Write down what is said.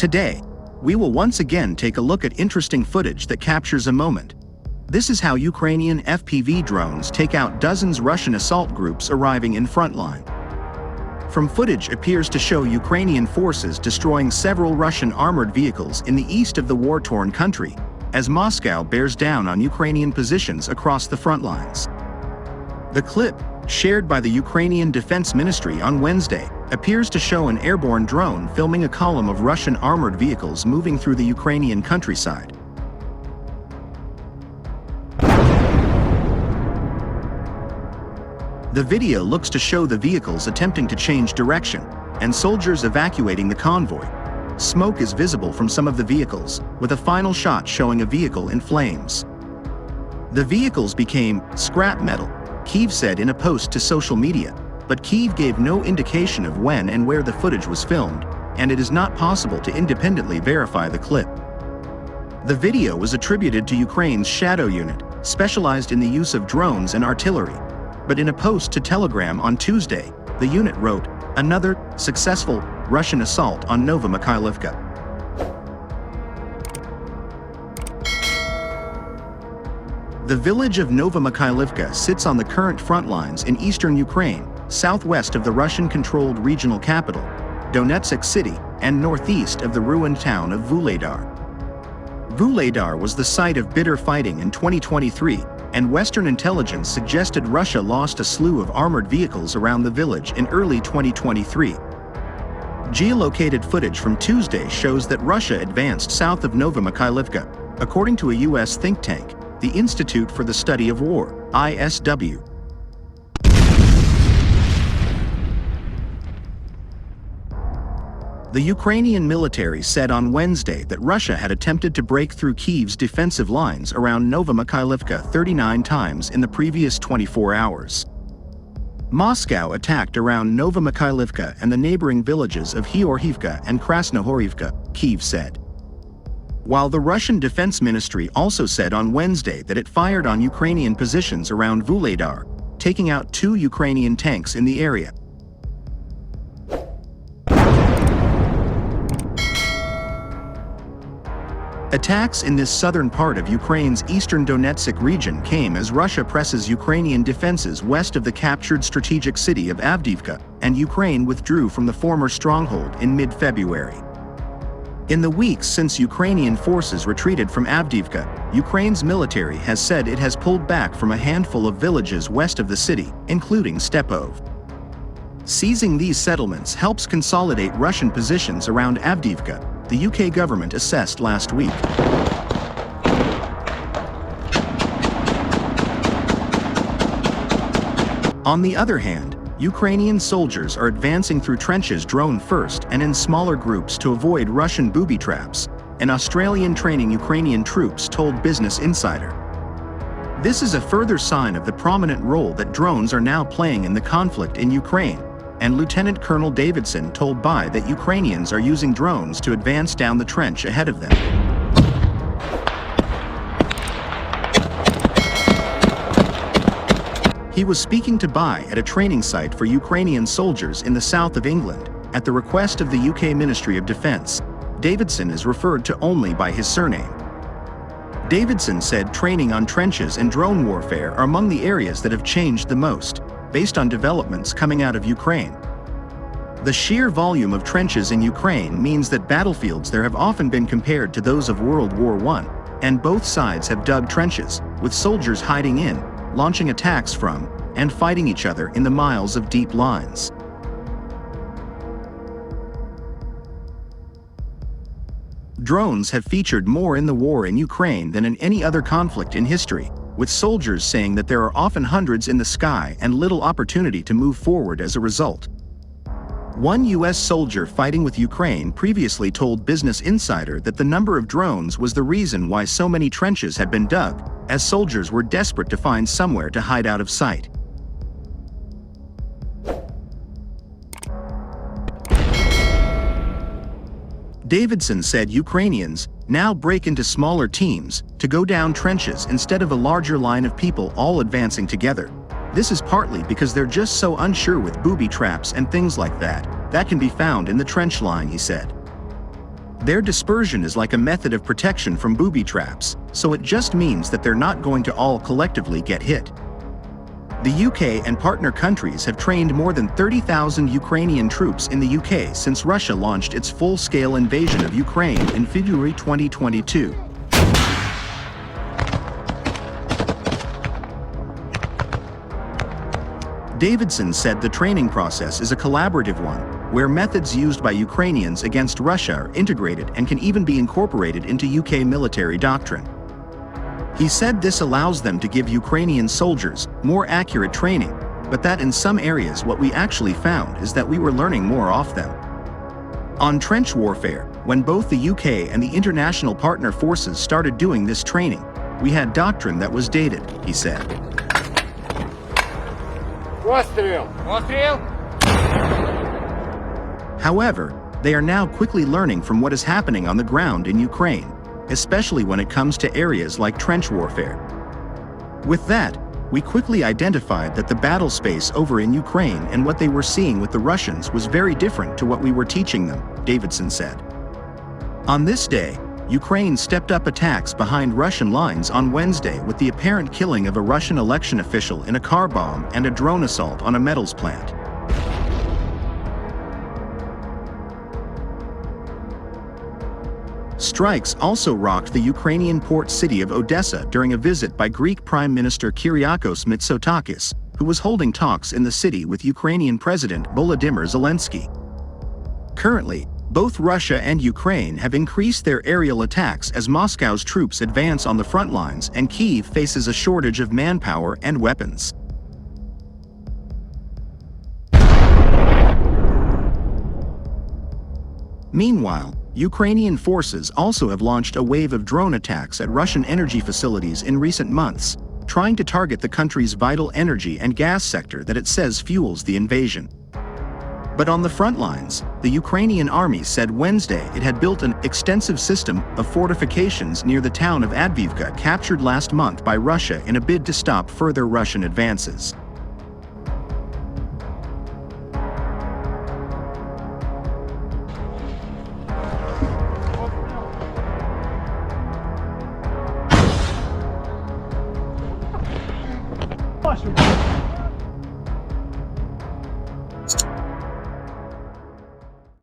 Today, we will once again take a look at interesting footage that captures a moment. This is how Ukrainian FPV drones take out dozens Russian assault groups arriving in Frontline. From footage appears to show Ukrainian forces destroying several Russian armored vehicles in the east of the war-torn country, as Moscow bears down on Ukrainian positions across the front lines. The clip, shared by the Ukrainian Defense Ministry on Wednesday, appears to show an airborne drone filming a column of Russian armored vehicles moving through the Ukrainian countryside. The video looks to show the vehicles attempting to change direction, and soldiers evacuating the convoy. Smoke is visible from some of the vehicles, with a final shot showing a vehicle in flames. The vehicles became scrap metal, Kyiv said in a post to social media, but Kyiv gave no indication of when and where the footage was filmed, and it is not possible to independently verify the clip. The video was attributed to Ukraine's Shadow unit, specialized in the use of drones and artillery. But in a post to Telegram on Tuesday, the unit wrote, "Another successful Russian assault on Novomykhailivka." The village of Novomykhailivka sits on the current front lines in eastern Ukraine, southwest of the Russian-controlled regional capital, Donetsk city, and northeast of the ruined town of Vuhledar. Vuhledar was the site of bitter fighting in 2023, and Western intelligence suggested Russia lost a slew of armored vehicles around the village in early 2023. Geolocated footage from Tuesday shows that Russia advanced south of Novomykhailivka, according to a U.S. think tank, the Institute for the Study of War, ISW. The Ukrainian military said on Wednesday that Russia had attempted to break through Kyiv's defensive lines around Novomykhailivka 39 times in the previous 24 hours. Moscow attacked around Novomykhailivka and the neighboring villages of Georgiivka and Krasnohorivka, Kyiv said. While the Russian Defense Ministry also said on Wednesday that it fired on Ukrainian positions around Vuhledar, taking out 2 Ukrainian tanks in the area. Attacks in this southern part of Ukraine's eastern Donetsk region came as Russia presses Ukrainian defenses west of the captured strategic city of Avdiivka, and Ukraine withdrew from the former stronghold in mid-February. In the weeks since Ukrainian forces retreated from Avdiivka, Ukraine's military has said it has pulled back from a handful of villages west of the city, including Stepov. Seizing these settlements helps consolidate Russian positions around Avdiivka, the UK government assessed last week. On the other hand, Ukrainian soldiers are advancing through trenches drone first and in smaller groups to avoid Russian booby traps, an Australian training Ukrainian troops told Business Insider. This is a further sign of the prominent role that drones are now playing in the conflict in Ukraine, and Lieutenant Colonel Davidson told BI that Ukrainians are using drones to advance down the trench ahead of them. He was speaking to BI at a training site for Ukrainian soldiers in the south of England, at the request of the UK Ministry of Defence. Davidson is referred to only by his surname. Davidson said training on trenches and drone warfare are among the areas that have changed the most, based on developments coming out of Ukraine. The sheer volume of trenches in Ukraine means that battlefields there have often been compared to those of World War I, and both sides have dug trenches, with soldiers hiding in, launching attacks from, and fighting each other in the miles of deep lines. Drones have featured more in the war in Ukraine than in any other conflict in history, with soldiers saying that there are often hundreds in the sky and little opportunity to move forward as a result. One U.S. soldier fighting with Ukraine previously told Business Insider that the number of drones was the reason why so many trenches had been dug, as soldiers were desperate to find somewhere to hide out of sight. Davidson said Ukrainians now break into smaller teams to go down trenches instead of a larger line of people all advancing together. This is partly because they're just so unsure with booby traps and things like that can be found in the trench line, he said. Their dispersion is like a method of protection from booby traps, so it just means that they're not going to all collectively get hit. The UK and partner countries have trained more than 30,000 Ukrainian troops in the UK since Russia launched its full-scale invasion of Ukraine in February 2022. Davidson said the training process is a collaborative one, where methods used by Ukrainians against Russia are integrated and can even be incorporated into UK military doctrine. He said this allows them to give Ukrainian soldiers more accurate training, but that in some areas what we actually found is that we were learning more off them. On trench warfare, when both the UK and the international partner forces started doing this training, we had doctrine that was dated, he said. However, they are now quickly learning from what is happening on the ground in Ukraine, especially when it comes to areas like trench warfare. With that, we quickly identified that the battle space over in Ukraine and what they were seeing with the Russians was very different to what we were teaching them, Davidson said. On this day, Ukraine stepped up attacks behind Russian lines on Wednesday with the apparent killing of a Russian election official in a car bomb and a drone assault on a metals plant. Strikes also rocked the Ukrainian port city of Odessa during a visit by Greek Prime Minister Kyriakos Mitsotakis, who was holding talks in the city with Ukrainian President Volodymyr Zelensky. Currently, both Russia and Ukraine have increased their aerial attacks as Moscow's troops advance on the front lines and Kyiv faces a shortage of manpower and weapons. Meanwhile, Ukrainian forces also have launched a wave of drone attacks at Russian energy facilities in recent months, trying to target the country's vital energy and gas sector that it says fuels the invasion. But on the front lines, the Ukrainian army said Wednesday it had built an extensive system of fortifications near the town of Avdiivka captured last month by Russia in a bid to stop further Russian advances.